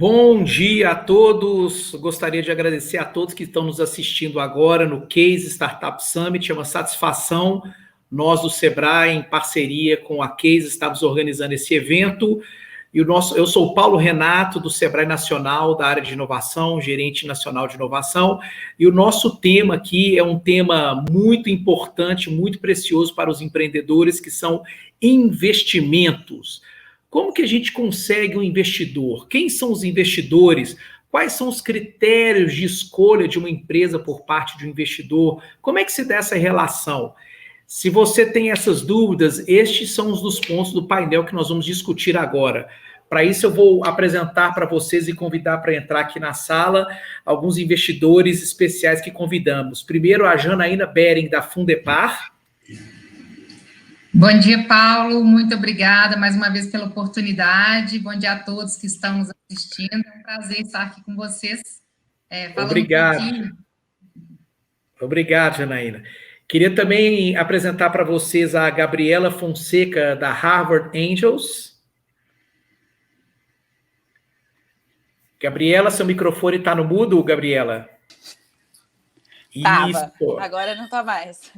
Bom dia a todos. Gostaria de agradecer a todos que estão nos assistindo agora no Case Startup Summit. É uma satisfação. Nós do Sebrae, em parceria com a Case, estamos organizando esse evento. Eu sou o Paulo Renato, do Sebrae Nacional, da área de inovação, gerente nacional de inovação. E o nosso tema aqui é um tema muito importante, muito precioso para os empreendedores, que são investimentos. Como que a gente consegue um investidor? Quem são os investidores? Quais são os critérios de escolha de uma empresa por parte de um investidor? Como é que se dá essa relação? Se você tem essas dúvidas, estes são os dos pontos do painel que nós vamos discutir agora. Para isso, eu vou apresentar para vocês e convidar para entrar aqui na sala alguns investidores especiais que convidamos. Primeiro, a Janaína Bering, da Fundepar. Bom dia, Paulo. Muito obrigada mais uma vez pela oportunidade. Bom dia a todos que estão nos assistindo. É um prazer estar aqui com vocês. Obrigado. Obrigado, Janaína. Queria também apresentar para vocês a Gabriela Fonseca, da Harvard Angels. Gabriela, seu microfone está no mudo, Gabriela? Estava, agora não está mais.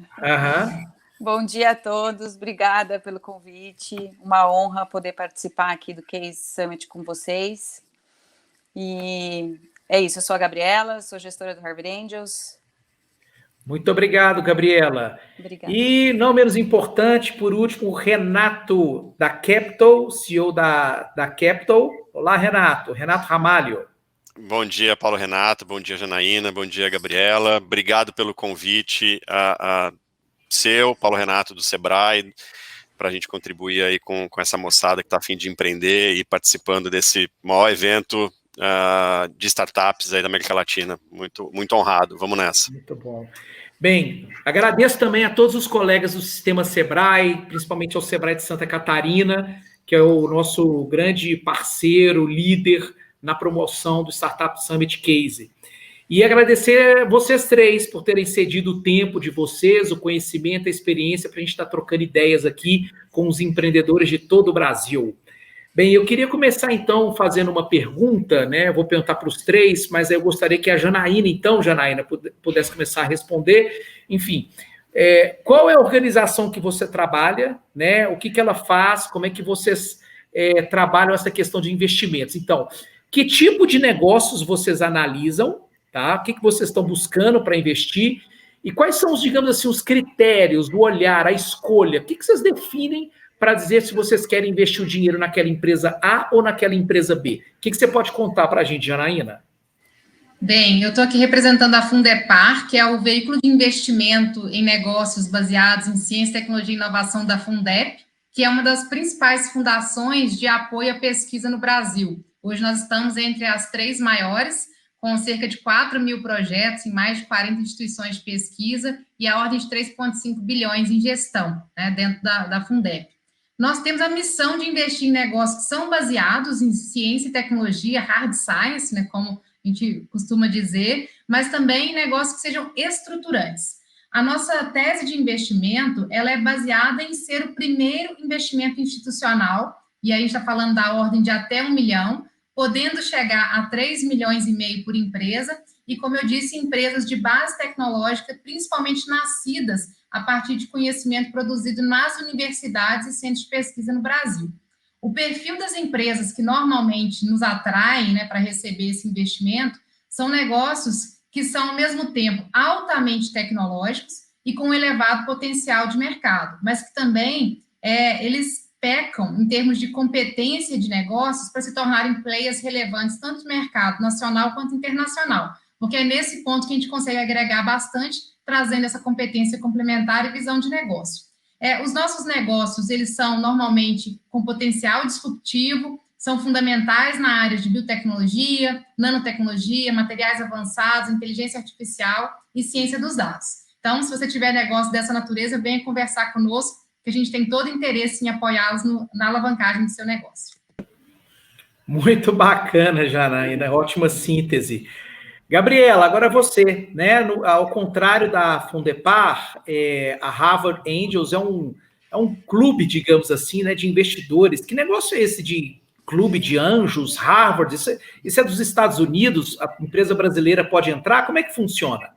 Bom dia a todos, obrigada pelo convite, uma honra poder participar aqui do Case Summit com vocês. E é isso, eu sou a Gabriela, sou gestora do Harvard Angels. Muito obrigado, Gabriela. Obrigada. E, não menos importante, por último, o Renato, da Capital, CEO da Capital. Olá, Renato. Renato Ramalho. Bom dia, Paulo Renato. Bom dia, Janaína. Bom dia, Gabriela. Obrigado pelo convite seu, Paulo Renato, do Sebrae, para a gente contribuir aí com essa moçada que está a fim de empreender e participando desse maior evento de startups aí da América Latina. Muito, muito honrado. Vamos nessa. Muito bom. Bem, agradeço também a todos os colegas do Sistema Sebrae, principalmente ao Sebrae de Santa Catarina, que é o nosso grande parceiro, líder na promoção do Startup Summit Case. E agradecer vocês três por terem cedido o tempo de vocês, o conhecimento, a experiência, para a gente estar trocando ideias aqui com os empreendedores de todo o Brasil. Bem, eu queria começar, então, fazendo uma pergunta, né? Eu vou perguntar para os três, mas eu gostaria que a Janaína, então, Janaína, pudesse começar a responder. Enfim, qual é a organização que você trabalha, né? O que ela faz, como é que vocês trabalham essa questão de investimentos? Então, que tipo de negócios vocês analisam, tá? O que vocês estão buscando para investir? E quais são, digamos assim, os critérios, o olhar, a escolha? O que vocês definem para dizer se vocês querem investir o dinheiro naquela empresa A ou naquela empresa B? O que você pode contar para a gente, Janaína? Bem, eu estou aqui representando a Fundepar, que é o veículo de investimento em negócios baseados em ciência, tecnologia e inovação da Fundep, que é uma das principais fundações de apoio à pesquisa no Brasil. Hoje nós estamos entre as 3 maiores, com cerca de 4 mil projetos em mais de 40 instituições de pesquisa e a ordem de 3,5 bilhões em gestão, né, dentro da Fundep. Nós temos a missão de investir em negócios que são baseados em ciência e tecnologia, hard science, né, como a gente costuma dizer, mas também em negócios que sejam estruturantes. A nossa tese de investimento, ela é baseada em ser o primeiro investimento institucional, e aí a gente está falando da ordem de até 1 milhão, podendo chegar a 3,5 milhões por empresa, e como eu disse, empresas de base tecnológica, principalmente nascidas a partir de conhecimento produzido nas universidades e centros de pesquisa no Brasil. O perfil das empresas que normalmente nos atraem, né, para receber esse investimento são negócios que são, ao mesmo tempo, altamente tecnológicos e com elevado potencial de mercado, mas que também eles pecam em termos de competência de negócios para se tornarem players relevantes tanto no mercado nacional quanto internacional, porque é nesse ponto que a gente consegue agregar bastante, trazendo essa competência complementar e visão de negócio. Os nossos negócios, eles são normalmente com potencial disruptivo, são fundamentais na área de biotecnologia, nanotecnologia, materiais avançados, inteligência artificial e ciência dos dados. Então, se você tiver negócio dessa natureza, venha conversar conosco, que a gente tem todo interesse em apoiá-los na alavancagem do seu negócio. Muito bacana, Janaína, ótima síntese. Gabriela, agora você, né? Ao contrário da Fundepar, a Harvard Angels é um clube, digamos assim, né, de investidores. Que negócio é esse de clube de anjos, Harvard, isso é dos Estados Unidos, a empresa brasileira pode entrar? Como é que funciona?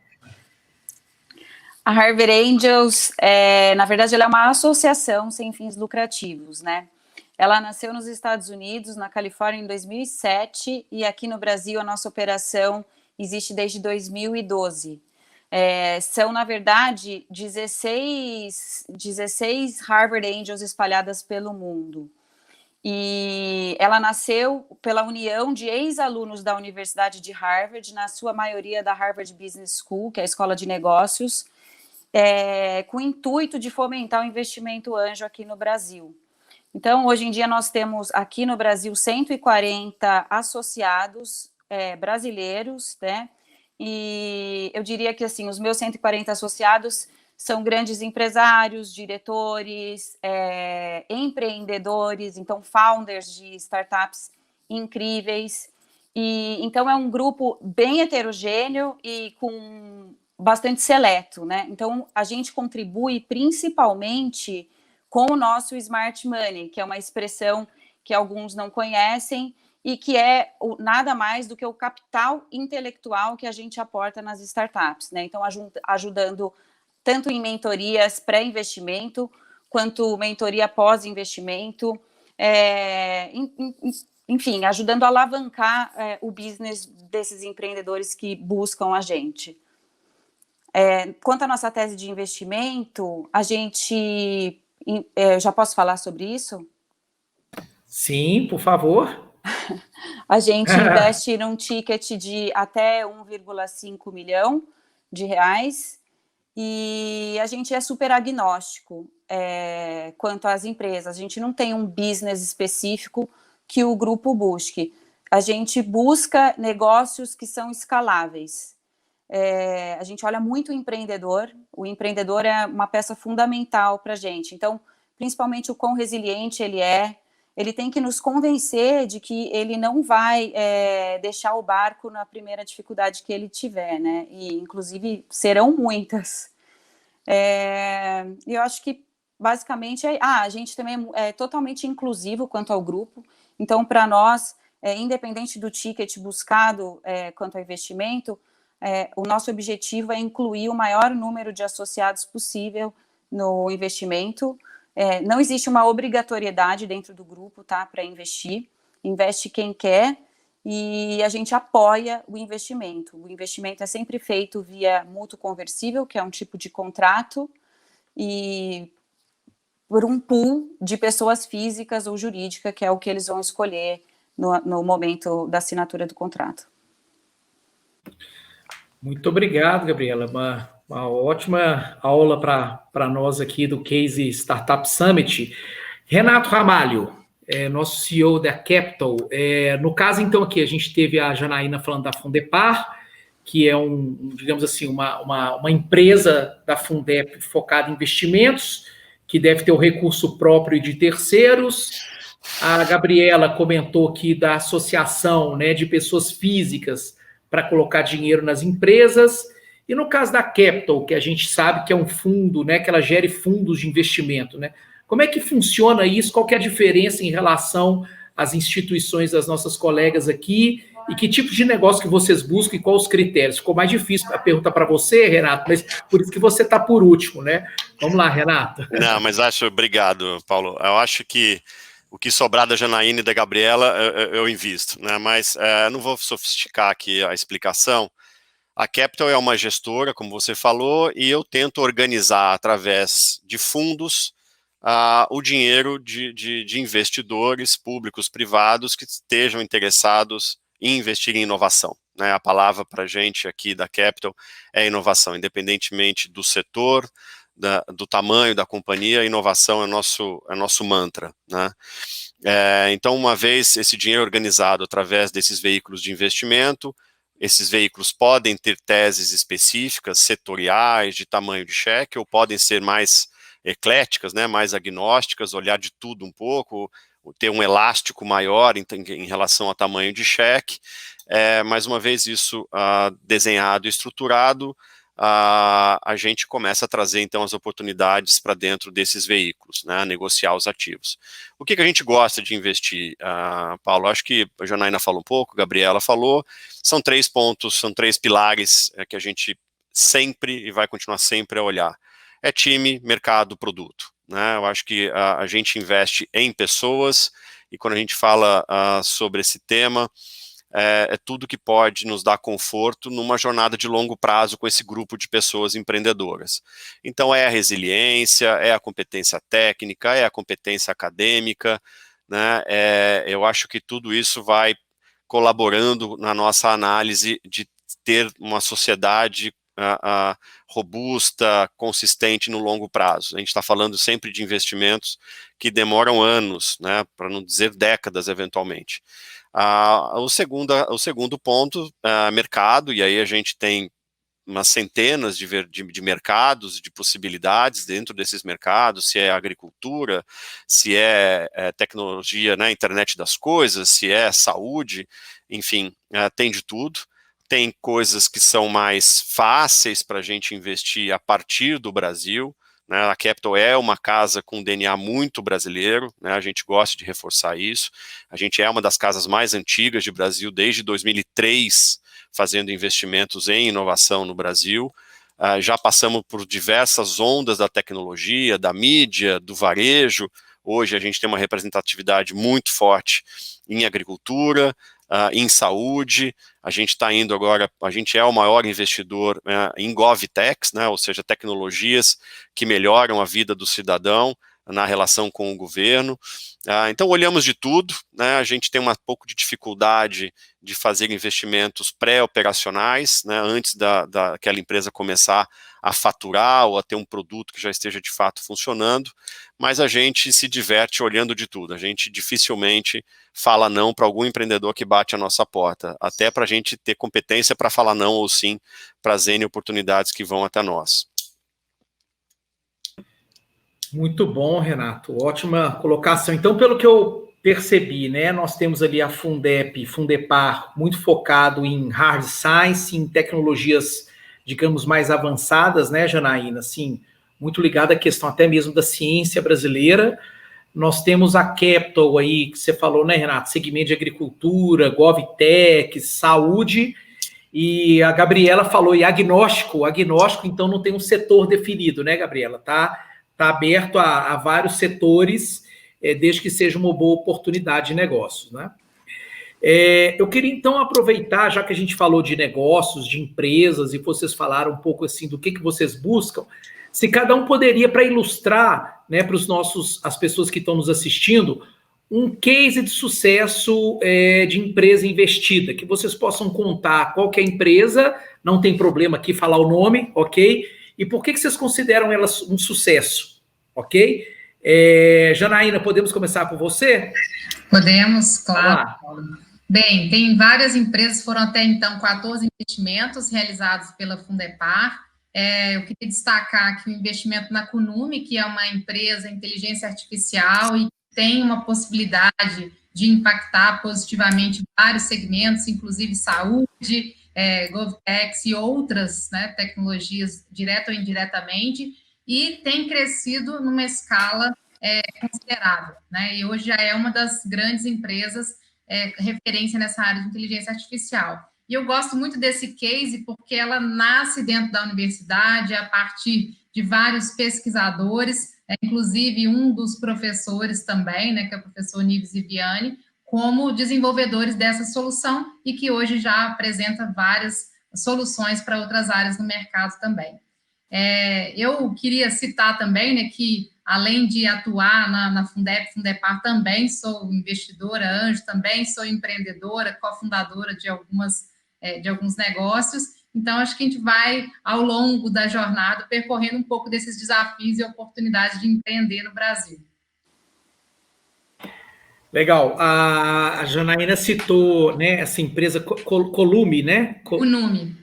A Harvard Angels, na verdade, ela é uma associação sem fins lucrativos, né? Ela nasceu nos Estados Unidos, na Califórnia, em 2007, e aqui no Brasil a nossa operação existe desde 2012. São, na verdade, 16 Harvard Angels espalhadas pelo mundo. E ela nasceu pela união de ex-alunos da Universidade de Harvard, na sua maioria da Harvard Business School, que é a escola de negócios, com o intuito de fomentar o investimento anjo aqui no Brasil. Então, hoje em dia, nós temos aqui no Brasil 140 associados brasileiros, né? E eu diria que, assim, os meus 140 associados são grandes empresários, diretores, empreendedores, então, founders de startups incríveis. E, então, é um grupo bem heterogêneo e com bastante seleto, né? Então, a gente contribui principalmente com o nosso Smart Money, que é uma expressão que alguns não conhecem e que é nada mais do que o capital intelectual que a gente aporta nas startups, né? Então, ajudando tanto em mentorias pré-investimento, quanto mentoria pós-investimento, enfim, ajudando a alavancar o business desses empreendedores que buscam a gente. Quanto à nossa tese de investimento, a gente... já posso falar sobre isso? Sim, por favor. A gente investe num ticket de até 1,5 milhão de reais e a gente é super agnóstico quanto às empresas. A gente não tem um business específico que o grupo busque. A gente busca negócios que são escaláveis. A gente olha muito o empreendedor é uma peça fundamental para a gente, então, principalmente o quão resiliente ele tem que nos convencer de que ele não vai deixar o barco na primeira dificuldade que ele tiver, né, e inclusive serão muitas. Eu acho que basicamente a gente também é totalmente inclusivo quanto ao grupo, então para nós, independente do ticket buscado quanto ao investimento, o nosso objetivo é incluir o maior número de associados possível no investimento. Não existe uma obrigatoriedade dentro do grupo, tá, para investir. Investe quem quer e a gente apoia o investimento. O investimento é sempre feito via mútuo conversível, que é um tipo de contrato, e por um pool de pessoas físicas ou jurídicas, que é o que eles vão escolher no momento da assinatura do contrato. Muito obrigado, Gabriela. Uma ótima aula para nós aqui do Case Startup Summit. Renato Ramalho, nosso CEO da Capital. No caso, então, aqui a gente teve a Janaína falando da Fundepar, que é digamos assim, uma empresa da Fundep focada em investimentos, que deve ter o recurso próprio de terceiros. A Gabriela comentou aqui da associação, né, de pessoas físicas para colocar dinheiro nas empresas, e no caso da Capital, que a gente sabe que é um fundo, né, que ela gere fundos de investimento, né? Como é que funciona isso? Qual que é a diferença em relação às instituições das nossas colegas aqui? E que tipo de negócio que vocês buscam e quais os critérios? Ficou mais difícil a pergunta para você, Renato, mas por isso que você está por último, né? Vamos lá, Renato. Não, mas obrigado, Paulo. Eu acho que o que sobrar da Janaína e da Gabriela, eu invisto, né? Mas não vou sofisticar aqui a explicação. A Capital é uma gestora, como você falou, e eu tento organizar através de fundos o dinheiro de investidores públicos, privados, que estejam interessados em investir em inovação, né? A palavra para a gente aqui da Capital é inovação, independentemente do setor, do tamanho da companhia, a inovação é nosso mantra, né? Então, uma vez esse dinheiro organizado através desses veículos de investimento, esses veículos podem ter teses específicas, setoriais, de tamanho de cheque, ou podem ser mais ecléticas, né, mais agnósticas, olhar de tudo um pouco, ter um elástico maior em relação ao tamanho de cheque. Mais uma vez isso desenhado e estruturado, a gente começa a trazer, então, as oportunidades para dentro desses veículos, né, negociar os ativos. O que a gente gosta de investir, Paulo? Acho que a Janaína falou um pouco, a Gabriela falou, são 3 pontos, são 3 pilares que a gente sempre e vai continuar sempre a olhar. É time, mercado, produto, né? Eu acho que a gente investe em pessoas, e quando a gente fala sobre esse tema, é tudo que pode nos dar conforto numa jornada de longo prazo com esse grupo de pessoas empreendedoras. Então é a resiliência, é a competência técnica, é a competência acadêmica, né? Eu acho que tudo isso vai colaborando na nossa análise de ter uma sociedade robusta, consistente no longo prazo. A gente está falando sempre de investimentos que demoram anos, né, para não dizer décadas, eventualmente. O segundo ponto, mercado, e aí a gente tem umas centenas de mercados, de possibilidades dentro desses mercados, se é agricultura, se é tecnologia, né, internet das coisas, se é saúde, enfim, tem de tudo. Tem coisas que são mais fáceis para a gente investir a partir do Brasil, né? A Capital é uma casa com DNA muito brasileiro, né? A gente gosta de reforçar isso. A gente é uma das casas mais antigas do Brasil, desde 2003, fazendo investimentos em inovação no Brasil. Já passamos por diversas ondas da tecnologia, da mídia, do varejo. Hoje a gente tem uma representatividade muito forte em agricultura, em saúde. A gente está indo agora, a gente é o maior investidor em GovTechs, né, ou seja, tecnologias que melhoram a vida do cidadão na relação com o governo. Então olhamos de tudo, né, a gente tem um pouco de dificuldade de fazer investimentos pré-operacionais, né, antes daquela empresa começar a faturar ou a ter um produto que já esteja de fato funcionando, mas a gente se diverte olhando de tudo. A gente dificilmente fala não para algum empreendedor que bate a nossa porta, até para a gente ter competência para falar não ou sim para as N oportunidades que vão até nós. Muito bom, Renato. Ótima colocação. Então, pelo que eu percebi, né, nós temos ali a Fundep, Fundepar, muito focado em hard science, em tecnologias, digamos, mais avançadas, né, Janaína? Assim, muito ligada à questão até mesmo da ciência brasileira. Nós temos a Capital aí, que você falou, né, Renato? Segmento de agricultura, GovTech, saúde. E a Gabriela falou, e agnóstico, então não tem um setor definido, né, Gabriela? Tá aberto a vários setores, desde que seja uma boa oportunidade de negócios, né? Eu queria, então, aproveitar, já que a gente falou de negócios, de empresas, e vocês falaram um pouco, assim, do que vocês buscam, se cada um poderia, para ilustrar, né, para as pessoas que estão nos assistindo, um case de sucesso de empresa investida, que vocês possam contar qual que é a empresa, não tem problema aqui falar o nome, ok? E por que vocês consideram ela um sucesso, ok? Janaína, podemos começar por você? Podemos, claro. Bem, tem várias empresas, foram até então 14 investimentos realizados pela Fundepar. Eu queria destacar aqui o investimento na Kunumi, que é uma empresa de inteligência artificial e tem uma possibilidade de impactar positivamente vários segmentos, inclusive saúde, GovTechs e outras, né, tecnologias, direta ou indiretamente, e tem crescido numa escala considerável, né, e hoje já é uma das grandes empresas referência nessa área de inteligência artificial. E eu gosto muito desse case porque ela nasce dentro da universidade, a partir de vários pesquisadores, inclusive um dos professores também, né, que é o professor Nives Viviani, como desenvolvedores dessa solução e que hoje já apresenta várias soluções para outras áreas do mercado também. Eu queria citar também, né, que além de atuar na Fundep, Fundepar, também sou investidora, anjo, também sou empreendedora, cofundadora de alguns negócios. Então, acho que a gente vai, ao longo da jornada, percorrendo um pouco desses desafios e oportunidades de empreender no Brasil. Legal. A Janaína citou, né, essa empresa Kunumi, né? Kunumi,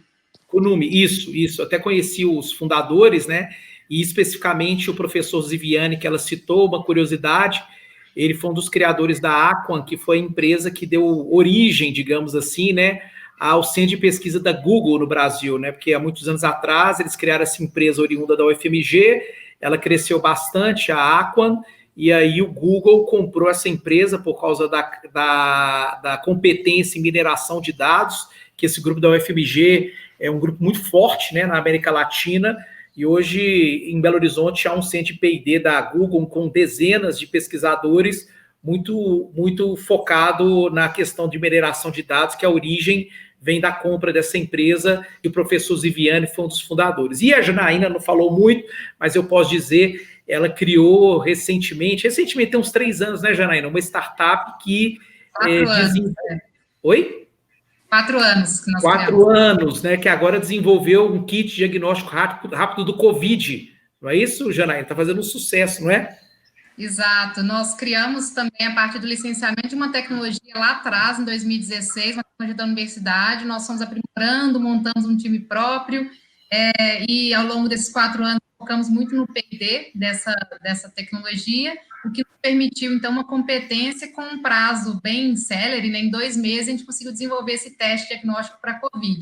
isso. Até conheci os fundadores, né? E especificamente o professor Ziviani, que ela citou, uma curiosidade, ele foi um dos criadores da Aquan, que foi a empresa que deu origem, digamos assim, né, ao centro de pesquisa da Google no Brasil, né? Porque há muitos anos atrás eles criaram essa empresa oriunda da UFMG, ela cresceu bastante, a Aquan, e aí o Google comprou essa empresa por causa da competência em mineração de dados, que esse grupo da UFMG é um grupo muito forte, né, na América Latina, e hoje em Belo Horizonte há um centro de P&D da Google com dezenas de pesquisadores muito focado na questão de mineração de dados, que a origem vem da compra dessa empresa, e o professor Ziviani foi um dos fundadores. E a Janaína não falou muito, mas eu posso dizer, ela criou recentemente tem uns 3 anos, né, Janaína? Uma startup que... 4 anos. Oi? 4 anos. Que nós 4 anos, né, que agora desenvolveu um kit diagnóstico rápido do Covid. Não é isso, Janaína? Está fazendo um sucesso, não é? Exato. Nós criamos também, a partir do licenciamento, de uma tecnologia lá atrás, em 2016, uma tecnologia da universidade. Nós fomos aprimorando, montamos um time próprio, e ao longo desses 4 anos focamos muito no P&D dessa tecnologia, o que nos permitiu, então, uma competência com um prazo bem célere, né? Em 2 meses a gente conseguiu desenvolver esse teste diagnóstico para a COVID.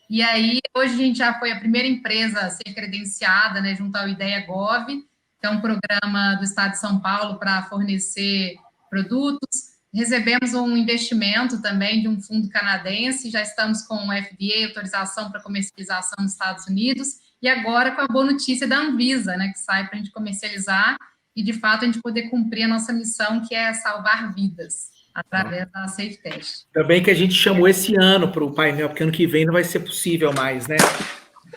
E aí, hoje a gente já foi a primeira empresa a ser credenciada, né, junto ao IDEA-Gov, que é um programa do Estado de São Paulo para fornecer produtos. Recebemos um investimento também de um fundo canadense, já estamos com o FDA, autorização para comercialização nos Estados Unidos, e agora com a boa notícia da Anvisa, né, que sai para a gente comercializar e, de fato, a gente poder cumprir a nossa missão, que é salvar vidas, através da Safe Test. Ainda bem que a gente chamou esse ano para o painel, porque ano que vem não vai ser possível mais, né?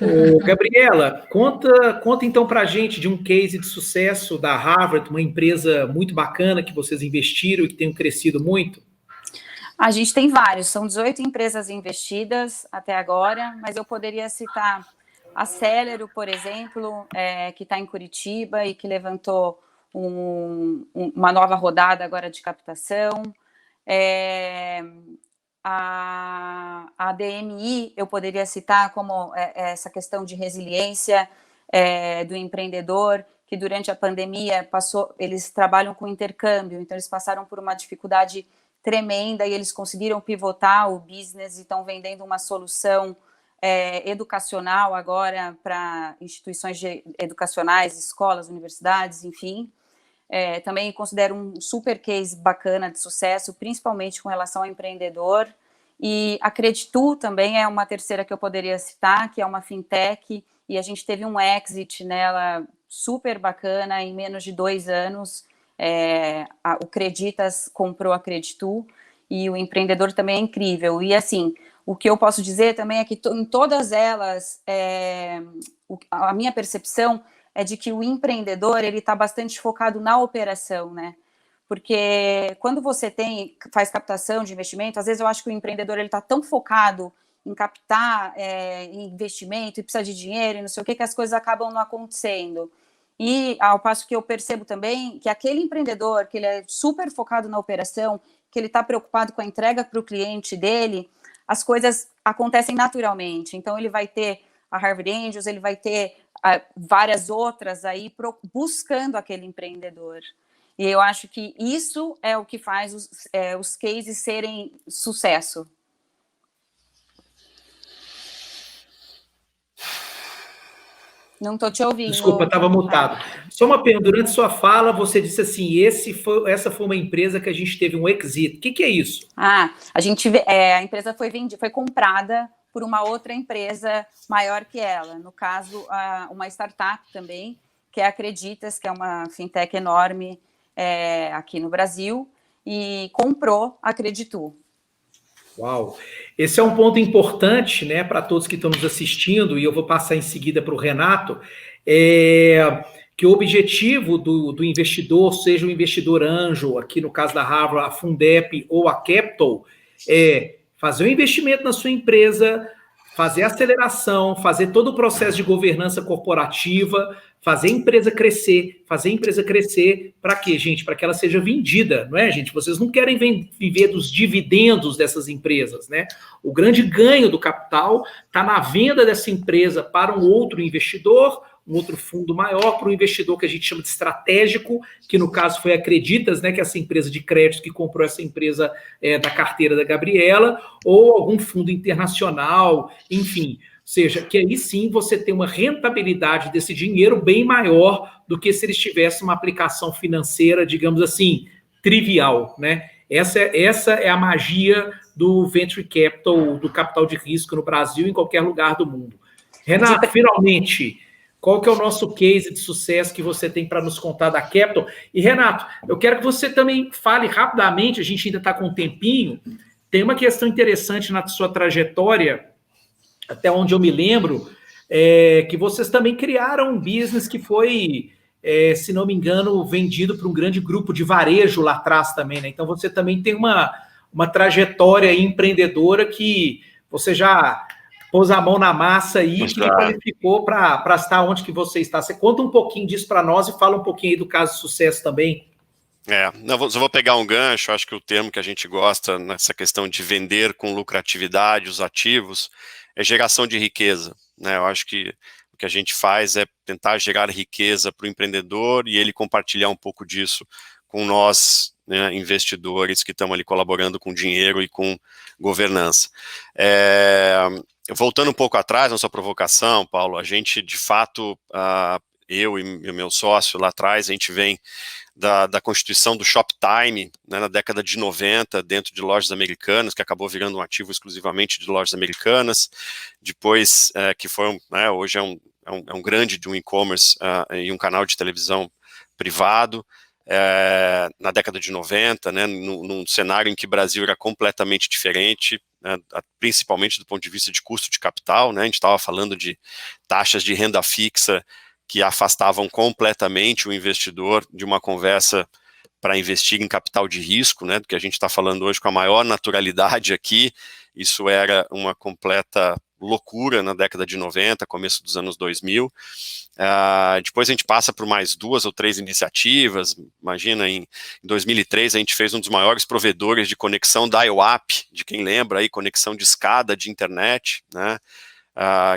Ô, Gabriela, conta então para a gente de um case de sucesso da Harvard, uma empresa muito bacana que vocês investiram e que tem crescido muito. A gente tem vários, são 18 empresas investidas até agora, mas eu poderia citar a Celero, por exemplo, que está em Curitiba e que levantou uma nova rodada agora de captação. A DMI, eu poderia citar como essa questão de resiliência do empreendedor, que durante a pandemia eles trabalham com intercâmbio, então eles passaram por uma dificuldade tremenda e eles conseguiram pivotar o business e estão vendendo uma solução educacional agora para instituições educacionais, escolas, universidades, enfim. Também considero um super case bacana de sucesso, principalmente com relação ao empreendedor. E a Creditu também é uma terceira que eu poderia citar, que é uma fintech, e a gente teve um exit nela super bacana em menos de 2 anos. O Creditas comprou a Creditu, e o empreendedor também é incrível. E assim, o que eu posso dizer também é que em todas elas, a minha percepção é de que o empreendedor ele está bastante focado na operação, né? Porque quando você faz captação de investimento, às vezes eu acho que o empreendedor ele está tão focado em captar investimento e precisa de dinheiro e não sei o que as coisas acabam não acontecendo. E ao passo que eu percebo também que aquele empreendedor que ele é super focado na operação, que ele está preocupado com a entrega para o cliente dele, as coisas acontecem naturalmente. Então ele vai ter a Harvard Angels, ele vai ter várias outras aí buscando aquele empreendedor. E eu acho que isso é o que faz os cases serem sucesso. Não estou te ouvindo. Desculpa, estava mutado. Só uma pergunta, durante sua fala, você disse assim, essa foi uma empresa que a gente teve um exit. O que é isso? A empresa foi comprada por uma outra empresa maior que ela. No caso, uma startup também, que é a Creditas, que é uma fintech enorme aqui no Brasil, e comprou a Creditu. Uau! Esse é um ponto importante, né, para todos que estão nos assistindo, e eu vou passar em seguida para o Renato, que o objetivo do investidor, seja o investidor anjo, aqui no caso da Harvard, a Fundep ou a Capital, é fazer um investimento na sua empresa, fazer a aceleração, fazer todo o processo de governança corporativa, fazer a empresa crescer para quê, gente? Para que ela seja vendida, não é, gente? Vocês não querem viver dos dividendos dessas empresas, né? O grande ganho do capital está na venda dessa empresa para um outro investidor um outro fundo maior, para um investidor que a gente chama de estratégico, que no caso foi a Acreditas, né, que é essa empresa de crédito que comprou essa empresa da carteira da Gabriela, ou algum fundo internacional, enfim. Ou seja, que aí sim você tem uma rentabilidade desse dinheiro bem maior do que se eles tivessem uma aplicação financeira, digamos assim, trivial, né? Essa é a magia do venture capital, do capital de risco no Brasil e em qualquer lugar do mundo. Renato, finalmente, qual que é o nosso case de sucesso que você tem para nos contar da Capital? E, Renato, eu quero que você também fale rapidamente, a gente ainda está com um tempinho, tem uma questão interessante na sua trajetória, até onde eu me lembro, que vocês também criaram um business que foi, se não me engano, vendido para um grande grupo de varejo lá atrás também, né? Então, você também tem uma trajetória empreendedora que você já pôs a mão na massa aí, que lhe qualificou para estar onde que você está. Você conta um pouquinho disso para nós e fala um pouquinho aí do caso de sucesso também. Eu vou pegar um gancho, acho que o termo que a gente gosta nessa questão de vender com lucratividade os ativos é geração de riqueza, né? Eu acho que o que a gente faz é tentar gerar riqueza para o empreendedor e ele compartilhar um pouco disso com nós, né, investidores que estamos ali colaborando com dinheiro e com governança. Voltando um pouco atrás na sua provocação, Paulo, a gente, de fato, eu e meu sócio lá atrás, a gente vem da constituição do Shoptime, né, na década de 90, dentro de lojas americanas, que acabou virando um ativo exclusivamente de lojas americanas, depois que foi, né, hoje é um grande de um e-commerce e um canal de televisão privado, na década de 90, né, num cenário em que o Brasil era completamente diferente, né, principalmente do ponto de vista de custo de capital, né, a gente estava falando de taxas de renda fixa que afastavam completamente o investidor de uma conversa para investir em capital de risco, né, do que a gente está falando hoje com a maior naturalidade aqui. Isso era uma completa loucura na década de 90, começo dos anos 2000. Depois a gente passa por mais 2 ou 3 iniciativas. Imagina, em 2003 a gente fez um dos maiores provedores de conexão dial-up, de quem lembra aí, conexão de escada de internet, né,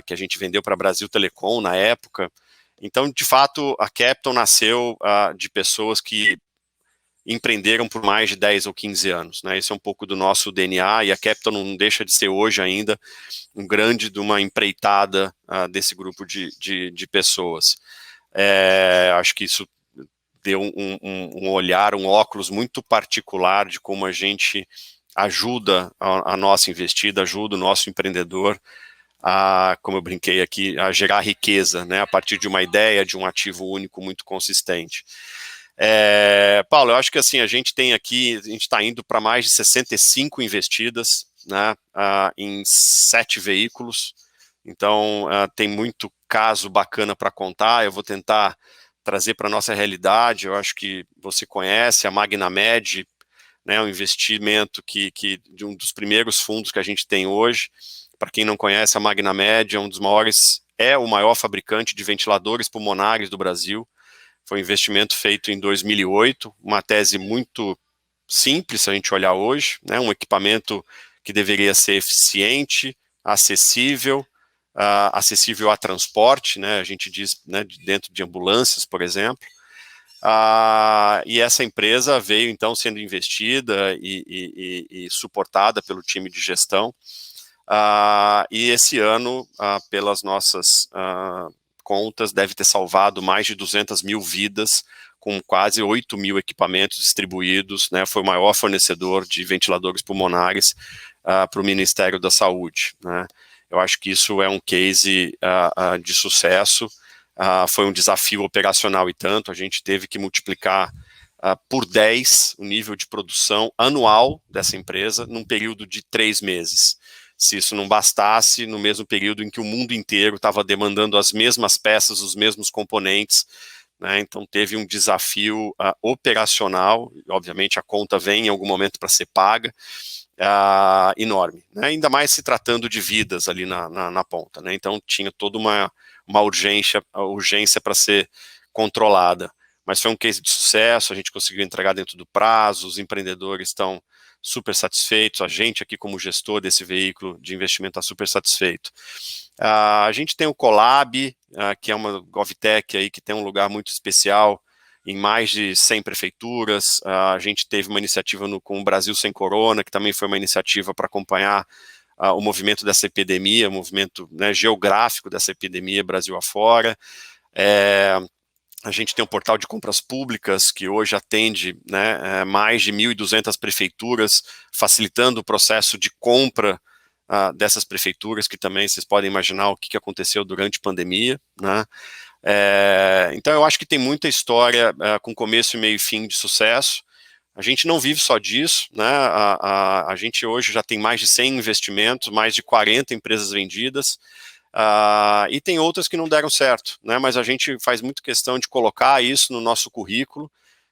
que a gente vendeu para Brasil Telecom na época. Então, de fato, a Capital nasceu de pessoas que empreenderam por mais de 10 ou 15 anos, né? Esse é um pouco do nosso DNA, e a Capital não deixa de ser hoje ainda um grande de uma empreitada desse grupo de pessoas. Acho que isso deu um olhar, um óculos muito particular de como a gente ajuda a nossa investida, ajuda o nosso empreendedor como eu brinquei aqui, a gerar riqueza, né, a partir de uma ideia, de um ativo único muito consistente. Paulo, eu acho que assim, a gente está indo para mais de 65 investidas, né, em 7 veículos, então tem muito caso bacana para contar. Eu vou tentar trazer para a nossa realidade. Eu acho que você conhece a MagnaMed, né, um investimento de um dos primeiros fundos que a gente tem hoje. Para quem não conhece, a MagnaMed é o maior fabricante de ventiladores pulmonares do Brasil. Foi um investimento feito em 2008, uma tese muito simples, se a gente olhar hoje, né, um equipamento que deveria ser eficiente, acessível a transporte, né, a gente diz, né, dentro de ambulâncias, por exemplo. E essa empresa veio, então, sendo investida e suportada pelo time de gestão. E esse ano, pelas nossas contas, deve ter salvado mais de 200 mil vidas, com quase 8 mil equipamentos distribuídos, né? Foi o maior fornecedor de ventiladores pulmonares para o Ministério da Saúde, né? Eu acho que isso é um case de sucesso. Foi um desafio operacional e tanto, a gente teve que multiplicar por 10 o nível de produção anual dessa empresa num período de 3 meses. Se isso não bastasse, no mesmo período em que o mundo inteiro estava demandando as mesmas peças, os mesmos componentes, né? Então teve um desafio operacional, obviamente a conta vem em algum momento para ser paga, enorme, né? Ainda mais se tratando de vidas ali na ponta, né? Então tinha toda uma urgência para ser controlada, mas foi um case de sucesso, a gente conseguiu entregar dentro do prazo, os empreendedores estão super satisfeitos, a gente aqui como gestor desse veículo de investimento está super satisfeito. A gente tem o Colab, que é uma GovTech aí que tem um lugar muito especial em mais de 100 prefeituras. A gente teve uma iniciativa com o Brasil Sem Corona, que também foi uma iniciativa para acompanhar o movimento dessa epidemia, o movimento, né, geográfico dessa epidemia Brasil afora. A gente tem um portal de compras públicas que hoje atende, né, mais de 1.200 prefeituras, facilitando o processo de compra dessas prefeituras, que também vocês podem imaginar o que aconteceu durante a pandemia, né? Então eu acho que tem muita história com começo, meio e fim de sucesso. A gente não vive só disso, né? A gente hoje já tem mais de 100 investimentos, mais de 40 empresas vendidas, e tem outras que não deram certo, né? Mas a gente faz muito questão de colocar isso no nosso currículo,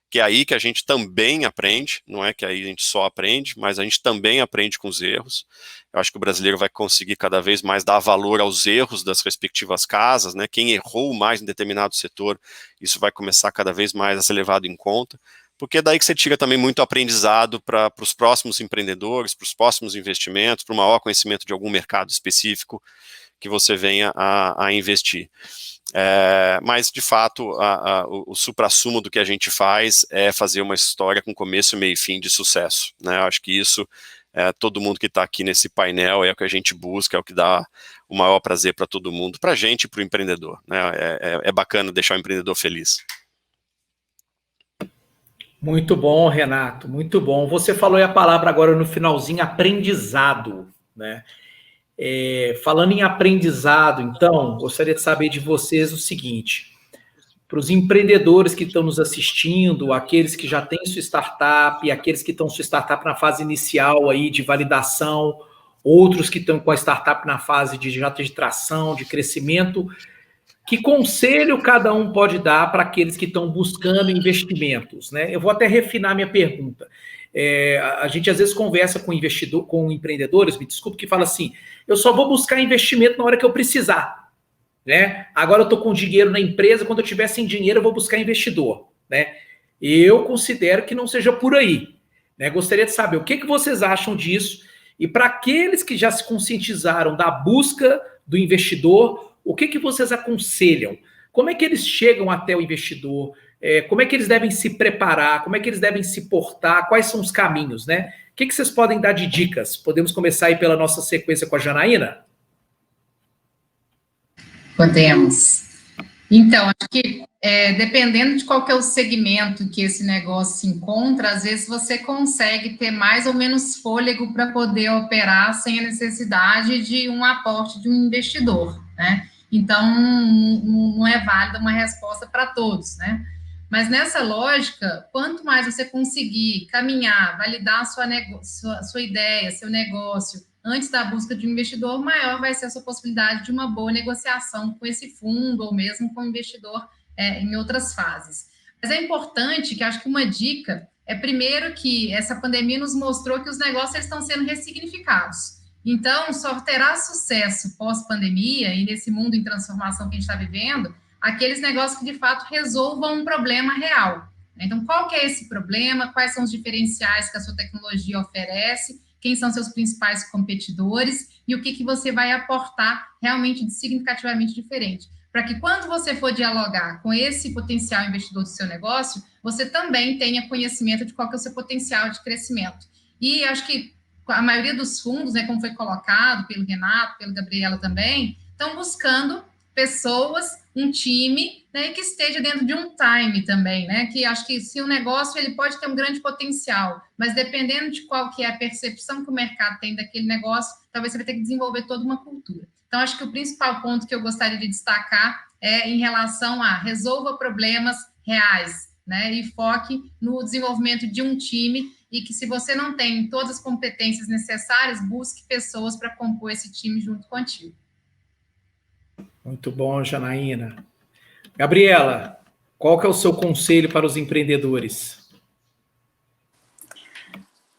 que é aí que a gente também aprende, não é que aí a gente só aprende, mas a gente também aprende com os erros. Eu acho que o brasileiro vai conseguir cada vez mais dar valor aos erros das respectivas casas, né? Quem errou mais em determinado setor, isso vai começar cada vez mais a ser levado em conta, porque é daí que você tira também muito aprendizado para os próximos empreendedores, para os próximos investimentos, para o maior conhecimento de algum mercado específico que você venha a investir. Mas, de fato, o suprassumo do que a gente faz é fazer uma história com começo, meio e fim de sucesso, né? Eu acho que isso, todo mundo que está aqui nesse painel é o que a gente busca, é o que dá o maior prazer para todo mundo, para a gente e para o empreendedor, né? É bacana deixar o empreendedor feliz. Muito bom, Renato, muito bom. Você falou a palavra agora no finalzinho, aprendizado, né? Falando em aprendizado, então, gostaria de saber de vocês o seguinte: para os empreendedores que estão nos assistindo, aqueles que já têm sua startup, aqueles que estão sua startup na fase inicial aí de validação, outros que estão com a startup na fase de tração, de crescimento, que conselho cada um pode dar para aqueles que estão buscando investimentos, né? Eu vou até refinar minha pergunta. A gente às vezes conversa com investidor, com empreendedores, me desculpe, que fala assim: eu só vou buscar investimento na hora que eu precisar, né? Agora eu estou com dinheiro na empresa, quando eu tiver sem dinheiro eu vou buscar investidor, né? Eu considero que não seja por aí, né? Gostaria de saber o que vocês acham disso, e para aqueles que já se conscientizaram da busca do investidor, o que vocês aconselham? Como é que eles chegam até o investidor? Como é que eles devem se preparar? Como é que eles devem se portar? Quais são os caminhos, né? O que vocês podem dar de dicas? Podemos começar aí pela nossa sequência com a Janaína? Podemos. Então, acho que dependendo de qual que é o segmento que esse negócio se encontra, às vezes você consegue ter mais ou menos fôlego para poder operar sem a necessidade de um aporte de um investidor, né? Então, não é válida uma resposta para todos, né? Mas nessa lógica, quanto mais você conseguir caminhar, validar sua ideia, seu negócio, antes da busca de um investidor, maior vai ser a sua possibilidade de uma boa negociação com esse fundo ou mesmo com o investidor em outras fases. Mas é importante que acho que uma dica é, primeiro, que essa pandemia nos mostrou que os negócios estão sendo ressignificados. Então, só terá sucesso pós-pandemia e nesse mundo em transformação que a gente está vivendo, aqueles negócios que, de fato, resolvam um problema real. Então, qual que é esse problema? Quais são os diferenciais que a sua tecnologia oferece? Quem são seus principais competidores? E o que você vai aportar realmente significativamente diferente? Para que, quando você for dialogar com esse potencial investidor do seu negócio, você também tenha conhecimento de qual que é o seu potencial de crescimento. E acho que a maioria dos fundos, né, como foi colocado pelo Renato, pela Gabriela também, estão buscando pessoas, um time, né, que esteja dentro de um time também, né, que acho que se o negócio ele pode ter um grande potencial, mas dependendo de qual que é a percepção que o mercado tem daquele negócio, talvez você vai ter que desenvolver toda uma cultura. Então, acho que o principal ponto que eu gostaria de destacar é em relação a resolva problemas reais, né, e foque no desenvolvimento de um time, e que, se você não tem todas as competências necessárias, busque pessoas para compor esse time junto contigo. Muito bom, Janaína. Gabriela, qual que é o seu conselho para os empreendedores?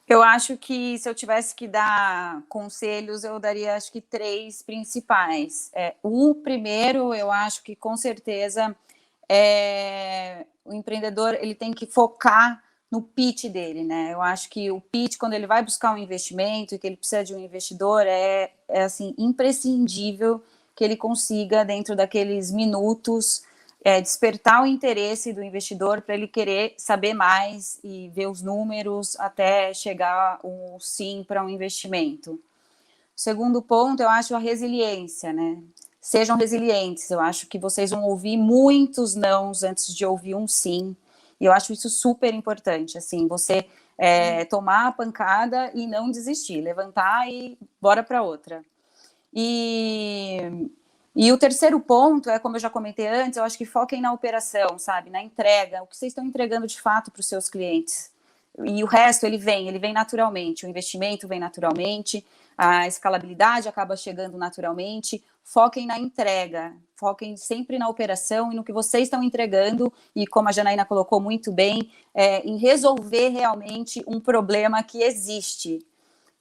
Eu acho que, se eu tivesse que dar conselhos, eu daria, acho que, 3 principais. O primeiro, eu acho que, com certeza, o empreendedor ele tem que focar no pitch dele, né? Eu acho que o pitch, quando ele vai buscar um investimento e que ele precisa de um investidor, é assim, imprescindível que ele consiga, dentro daqueles minutos, despertar o interesse do investidor para ele querer saber mais e ver os números até chegar um sim para um investimento. O segundo ponto, eu acho a resiliência, né? Sejam resilientes, eu acho que vocês vão ouvir muitos nãos antes de ouvir um sim, e eu acho isso super importante, assim, você tomar a pancada e não desistir, levantar e bora para outra. E o terceiro ponto é, como eu já comentei antes, eu acho que foquem na operação, sabe, na entrega, o que vocês estão entregando de fato para os seus clientes. E o resto, ele vem naturalmente, o investimento vem naturalmente, a escalabilidade acaba chegando naturalmente. Foquem na entrega, foquem sempre na operação e no que vocês estão entregando, e como a Janaína colocou muito bem, em resolver realmente um problema que existe.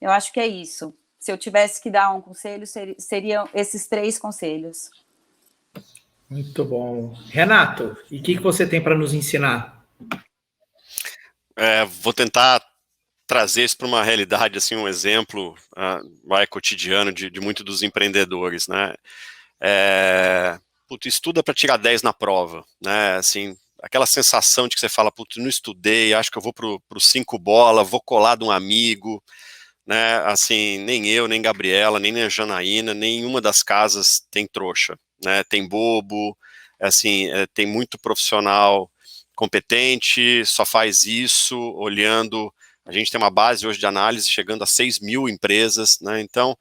Eu acho que é isso. Se eu tivesse que dar um conselho, seriam esses 3 conselhos. Muito bom. Renato, e o que você tem para nos ensinar? Vou tentar trazer isso para uma realidade, assim, um exemplo cotidiano de muitos dos empreendedores, né? Estuda para tirar 10 na prova, né? Assim, aquela sensação de que você fala, não estudei, acho que eu vou pro 5 bola, vou colar de um amigo, né? Assim, nem eu, nem Gabriela, nem a Janaína, nenhuma das casas tem trouxa, né? Tem bobo, assim, tem muito profissional competente, só faz isso olhando. A gente tem uma base hoje de análise chegando a 6 mil empresas, né? Então,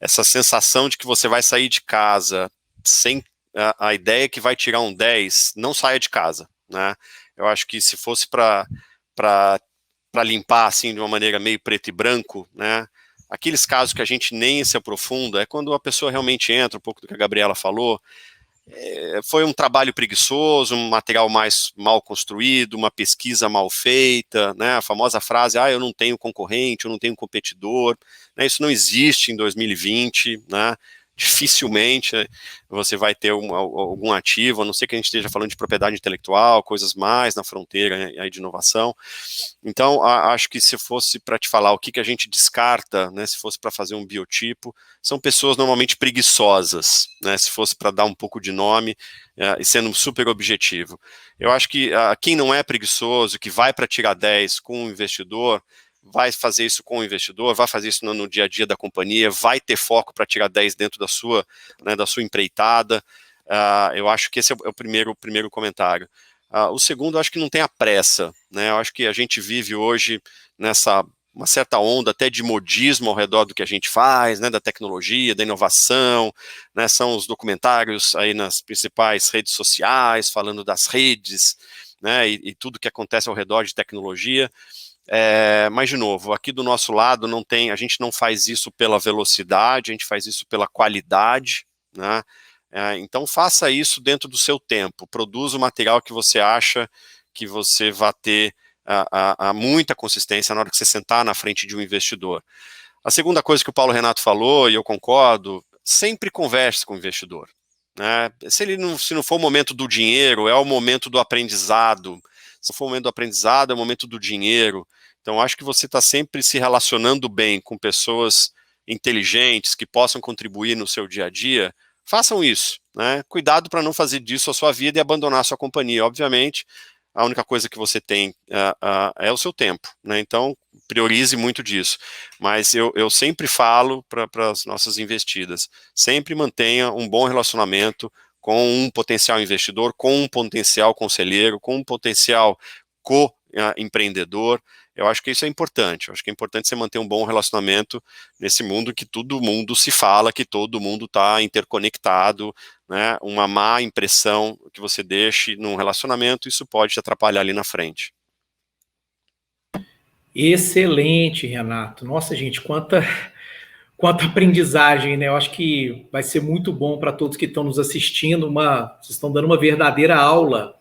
essa sensação de que você vai sair de casa sem a ideia que vai tirar um 10, não saia de casa, né? Eu acho que se fosse para limpar, assim, de uma maneira meio preto e branco, né? Aqueles casos que a gente nem se aprofunda é quando a pessoa realmente entra, um pouco do que a Gabriela falou, foi um trabalho preguiçoso, um material mais mal construído, uma pesquisa mal feita, né? A famosa frase, eu não tenho concorrente, eu não tenho competidor, né? Isso não existe em 2020, né? Dificilmente você vai ter algum ativo, a não ser que a gente esteja falando de propriedade intelectual, coisas mais na fronteira aí de inovação. Então, acho que se fosse para te falar o que a gente descarta, né, se fosse para fazer um biotipo, são pessoas normalmente preguiçosas, né, se fosse para dar um pouco de nome e sendo super objetivo. Eu acho que quem não é preguiçoso, que vai para tirar 10 com um investidor, vai fazer isso com o investidor, vai fazer isso no dia a dia da companhia, vai ter foco para tirar 10 dentro da sua empreitada. Eu acho que esse é o primeiro comentário. O segundo, eu acho que não tem a pressa, né? Eu acho que a gente vive hoje uma certa onda até de modismo ao redor do que a gente faz, né, da tecnologia, da inovação, né, são os documentários aí nas principais redes sociais, falando das redes, né, e tudo que acontece ao redor de tecnologia. Mas, de novo, aqui do nosso lado a gente não faz isso pela velocidade, a gente faz isso pela qualidade, né? Então faça isso dentro do seu tempo, produza o material que você acha que você vai ter muita consistência na hora que você sentar na frente de um investidor. A segunda coisa que o Paulo Renato falou, e eu concordo, sempre converse com o investidor, né? Se não for o momento do dinheiro, é o momento do aprendizado. Se for o momento do aprendizado, é o momento do dinheiro. Então, acho que você está sempre se relacionando bem com pessoas inteligentes que possam contribuir no seu dia a dia. Façam isso, né? Cuidado para não fazer disso a sua vida e abandonar a sua companhia. Obviamente, a única coisa que você tem é o seu tempo, né? Então, priorize muito disso. Mas eu sempre falo para as nossas investidas, sempre mantenha um bom relacionamento com um potencial investidor, com um potencial conselheiro, com um potencial co-empreendedor. Eu acho que isso é importante. Eu acho que é importante você manter um bom relacionamento nesse mundo que todo mundo se fala, que todo mundo está interconectado, né? Uma má impressão que você deixe num relacionamento, isso pode te atrapalhar ali na frente. Excelente, Renato. Nossa, gente, quanta aprendizagem, né? Eu acho que vai ser muito bom para todos que estão nos assistindo. Vocês estão dando uma verdadeira aula.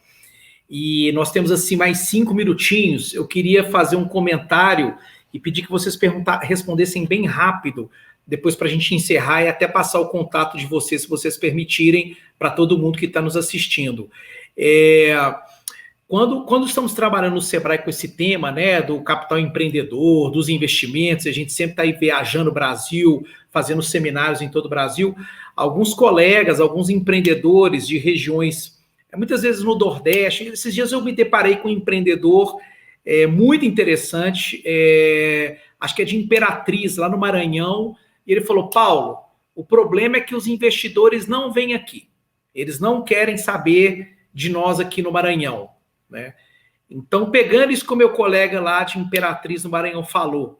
E nós temos, assim, mais 5 minutinhos. Eu queria fazer um comentário e pedir que vocês respondessem bem rápido, depois para a gente encerrar e até passar o contato de vocês, se vocês permitirem, para todo mundo que está nos assistindo. Quando estamos trabalhando no Sebrae com esse tema, né, do capital empreendedor, dos investimentos, a gente sempre está aí viajando o Brasil, fazendo seminários em todo o Brasil, alguns colegas, alguns empreendedores de regiões, muitas vezes no Nordeste, esses dias eu me deparei com um empreendedor muito interessante, acho que é de Imperatriz, lá no Maranhão, e ele falou, Paulo, o problema é que os investidores não vêm aqui, eles não querem saber de nós aqui no Maranhão, né? Então, pegando isso que o meu colega lá de Imperatriz no Maranhão falou,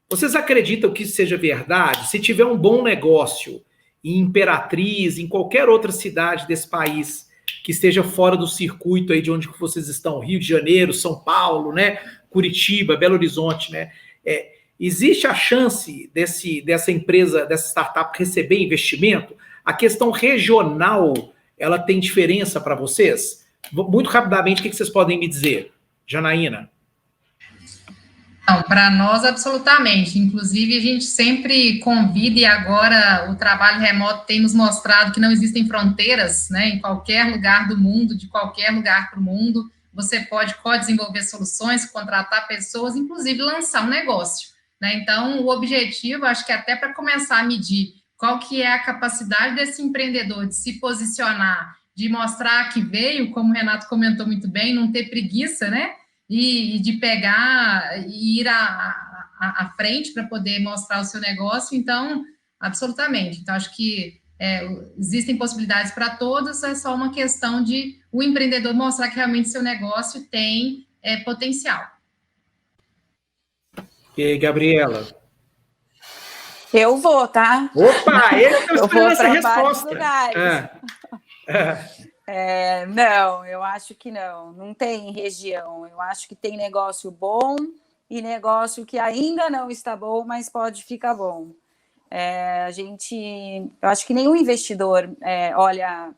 vocês acreditam que isso seja verdade? Se tiver um bom negócio em Imperatriz, em qualquer outra cidade desse país que esteja fora do circuito aí de onde vocês estão, Rio de Janeiro, São Paulo, né, Curitiba, Belo Horizonte, né, existe a chance dessa empresa, dessa startup receber investimento? A questão regional, ela tem diferença para vocês? Muito rapidamente, o que vocês podem me dizer? Janaína? Não, para nós, absolutamente. Inclusive, a gente sempre convida, e agora o trabalho remoto tem nos mostrado que não existem fronteiras, né? Em qualquer lugar do mundo, de qualquer lugar para o mundo, você pode co-desenvolver soluções, contratar pessoas, inclusive lançar um negócio, né? Então, o objetivo, acho que até para começar a medir qual que é a capacidade desse empreendedor de se posicionar, de mostrar que veio, como o Renato comentou muito bem, não ter preguiça, né? E de pegar e ir à frente para poder mostrar o seu negócio. Então, absolutamente. Então, acho que existem possibilidades para todos, é só uma questão de o empreendedor mostrar que realmente seu negócio tem potencial. E aí, Gabriela? Eu vou, tá? Opa, eu vou essa resposta. Lugares. Não, eu acho que não tem região. Eu acho que tem negócio bom e negócio que ainda não está bom, mas pode ficar bom. Eu acho que nenhum investidor olha,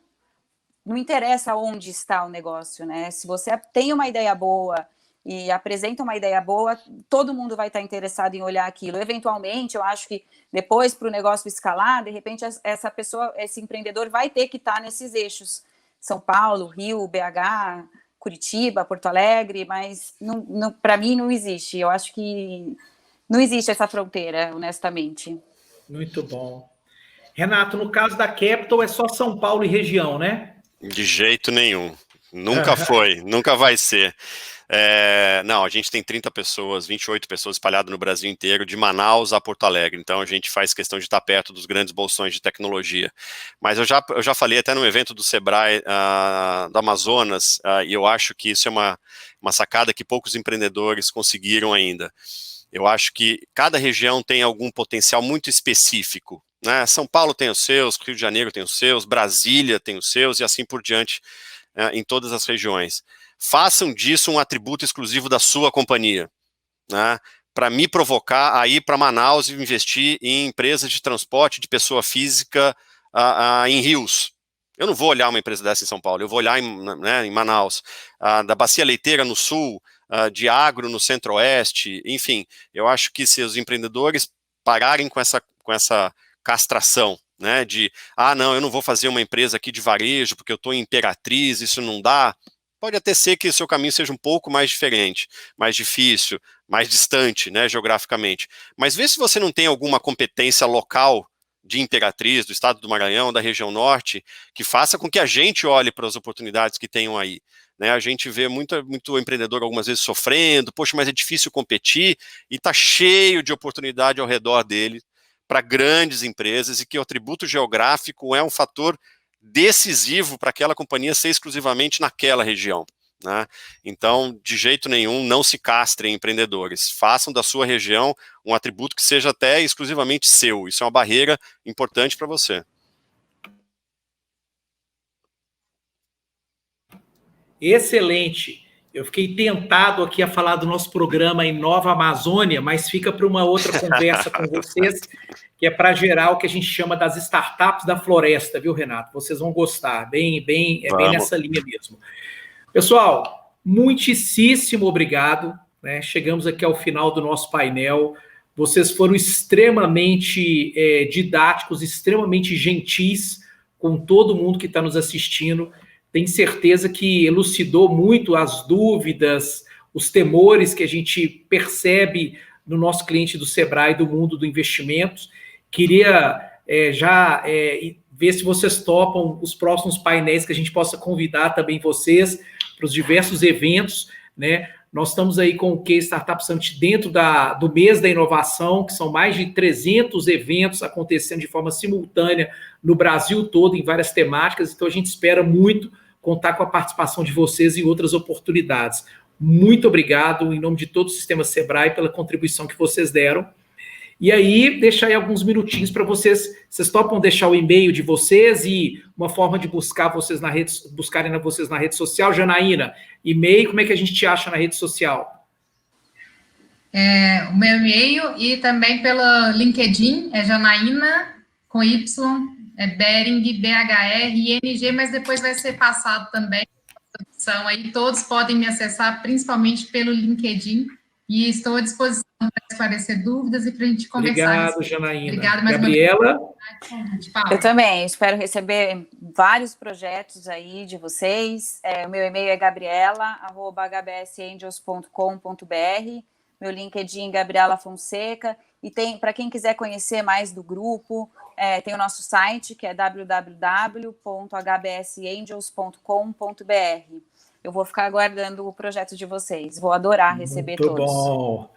não interessa onde está o negócio, né? Se você tem uma ideia boa e apresenta uma ideia boa, todo mundo vai estar interessado em olhar aquilo. Eventualmente, eu acho que depois, para o negócio escalar, de repente, essa pessoa, esse empreendedor vai ter que estar nesses eixos. São Paulo, Rio, BH, Curitiba, Porto Alegre, mas para mim não existe. Eu acho que não existe essa fronteira, honestamente. Muito bom. Renato, no caso da Capital, é só São Paulo e região, né? De jeito nenhum. Nunca foi, nunca vai ser. Não, a gente tem 30 pessoas, 28 pessoas espalhadas no Brasil inteiro, de Manaus a Porto Alegre, então a gente faz questão de estar perto dos grandes bolsões de tecnologia. Mas eu já falei até no evento do Sebrae do Amazonas, e eu acho que isso é uma sacada que poucos empreendedores conseguiram ainda. Eu acho que cada região tem algum potencial muito específico, né? São Paulo tem os seus, Rio de Janeiro tem os seus, Brasília tem os seus, e assim por diante, em todas as regiões. Façam disso um atributo exclusivo da sua companhia, né? Para me provocar a ir para Manaus e investir em empresas de transporte de pessoa física em rios. Eu não vou olhar uma empresa dessa em São Paulo, eu vou olhar em Manaus, da Bacia Leiteira no sul, de agro no centro-oeste, enfim. Eu acho que se os empreendedores pararem com essa castração, né, de, não, eu não vou fazer uma empresa aqui de varejo porque eu estou em Imperatriz, isso não dá. Pode até ser que o seu caminho seja um pouco mais diferente, mais difícil, mais distante, né, geograficamente. Mas vê se você não tem alguma competência local de Imperatriz, do estado do Maranhão, da região norte, que faça com que a gente olhe para as oportunidades que tenham aí. Né, a gente vê muito empreendedor algumas vezes sofrendo, poxa, mas é difícil competir, e está cheio de oportunidade ao redor dele para grandes empresas, e que o atributo geográfico é um fator decisivo para aquela companhia ser exclusivamente naquela região, né? Então, de jeito nenhum, não se castrem empreendedores. Façam da sua região um atributo que seja até exclusivamente seu. Isso é uma barreira importante para você. Excelente. Eu fiquei tentado aqui a falar do nosso programa em Nova Amazônia, mas fica para uma outra conversa com vocês, que é para gerar o que a gente chama das startups da floresta, viu, Renato? Vocês vão gostar, bem nessa linha mesmo. Pessoal, muitíssimo obrigado, né? Chegamos aqui ao final do nosso painel. Vocês foram extremamente didáticos, extremamente gentis com todo mundo que está nos assistindo. tenho certeza que elucidou muito as dúvidas, os temores que a gente percebe no nosso cliente do Sebrae, do mundo do investimento. Queria ver se vocês topam os próximos painéis, que a gente possa convidar também vocês para os diversos eventos, né? Nós estamos aí com o Case Startup Summit dentro do mês da inovação, que são mais de 300 eventos acontecendo de forma simultânea no Brasil todo, em várias temáticas. Então, a gente espera muito contar com a participação de vocês em outras oportunidades. Muito obrigado, em nome de todo o Sistema Sebrae, pela contribuição que vocês deram. E aí, deixar aí alguns minutinhos para vocês. Vocês topam deixar o e-mail de vocês e uma forma de buscarem vocês na rede social? Janaína, e-mail, como é que a gente te acha na rede social? O meu e-mail e também pelo LinkedIn, Janaína, com Y, Bering, BHRING, mas depois vai ser passado também. Aí todos podem me acessar, principalmente pelo LinkedIn, e estou à disposição para esclarecer dúvidas e para a gente conversar. Obrigado, Janaína. Obrigada, mais Gabriela? Eu também espero receber vários projetos aí de vocês. O meu e-mail é gabriela@hbsangels.com.br, meu LinkedIn Gabriela Fonseca, e tem, para quem quiser conhecer mais do grupo, tem o nosso site, que é www.hbsangels.com.br. Eu vou ficar aguardando o projeto de vocês. Vou adorar receber todos. Muito bom.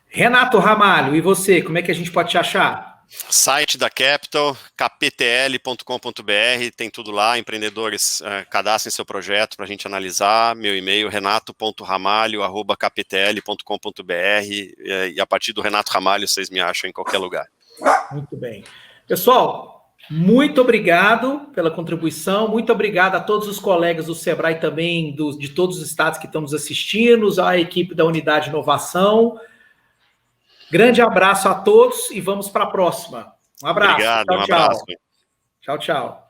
Renato Ramalho, e você? Como é que a gente pode te achar? Site da Capital, kptl.com.br, tem tudo lá. Empreendedores, cadastrem seu projeto para a gente analisar. Meu e-mail, renato.ramalho@kptl.com.br, e a partir do Renato Ramalho vocês me acham em qualquer lugar. Muito bem. Pessoal, muito obrigado pela contribuição, muito obrigado a todos os colegas do Sebrae também, de todos os estados que estão nos assistindo, à equipe da Unidade de Inovação. Grande abraço a todos e vamos para a próxima. Um abraço. Obrigado, Tchau, um abraço. Tchau, tchau.